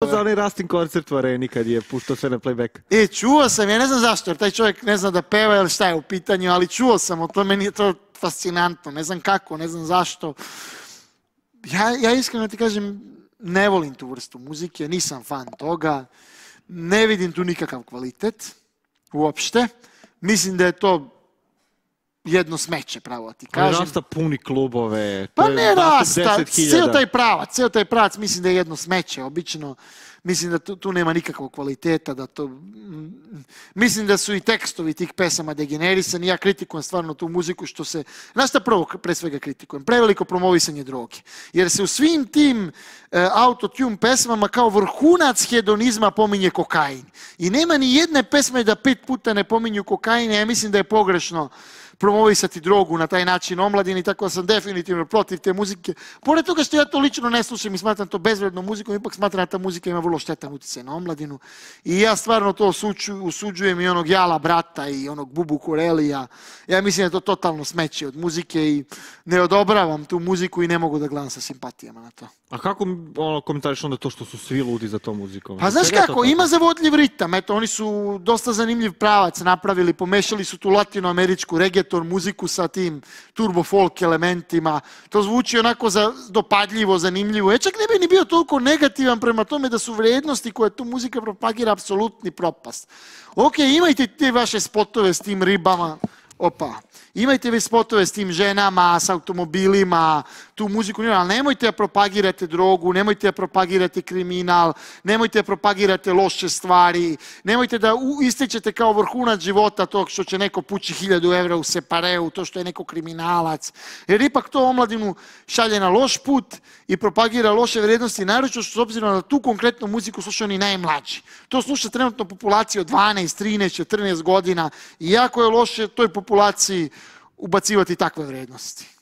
za onaj Rastin koncert u areni kad je puštao sve na playback. Čuo sam, ja ne znam zašto, jer taj čovjek ne zna da peva ili šta je u pitanju, ali čuo sam o tome, meni je to fascinantno, ne znam kako, ne znam zašto. Ja iskreno ti kažem, ne volim tu vrstu muzike, nisam fan toga, ne vidim tu nikakav kvalitet, uopšte. Mislim da je to jedno smeće, pravo ti kažem. Ali Rasta puni klubove. Pa ne Rasta, ceo taj pravac mislim da je jedno smeće, obično. Mislim da tu nema nikakvog kvaliteta, da to... Mislim da su i tekstovi tih pesama degenerisani. Ja kritikujem stvarno tu muziku što se... Znaš šta prvo pre svega kritikujem? Preveliko promovisanje droge. Jer se u svim tim autotune pesmama kao vrhunac hedonizma pominje kokain. I nema ni jedne pesme da 5 puta ne pominju kokain. Ja mislim da je pogrešno promovisati drogu na taj način omladini, tako da sam definitivno protiv te muzike. Pored toga što ja to lično ne slušam i smatram to bezvrednom muzikom, ipak smatram da ta muzika ima vrlo štetan utjecaj na omladinu. I ja stvarno to osuđujem i onog Jala Brata i onog Bubu Kurelija. Ja mislim da je to totalno smeće od muzike i ne odobravam tu muziku i ne mogu da gledam sa simpatijama na to. A kako komentariš onda to što su svi ludi za tom muzikom? Pa znaš kako, ima zavodljiv ritam. Eto, oni su dosta zanimljiv pravac napravili, pomešali su tu latinoameričku reggaeton muziku sa tim turbo folk elementima. To zvuči onako dopadljivo, zanimljivo. Čak ne bi ni bio toliko negativan prema tome da su vrednosti koje tu muzika propagira apsolutni propast. Ok, imajte te vaše spotove s tim ribama. Imajte vi spotove s tim ženama, s automobilima, tu muziku, ali nemojte da propagirate drogu, nemojte da propagirate kriminal, nemojte da propagirate loše stvari, nemojte da ističete kao vrhunac života to što će neko pući 1000 evra u separeu, to što je neko kriminalac. Jer ipak to omladinu šalje na loš put i propagira loše vrednosti, naročito s obzirom na tu konkretnu muziku slušaju oni najmlađi. To sluša trenutno populacija od 12, 13, 14 godina i jako je loše toj populaciji ubacivati takve vrednosti.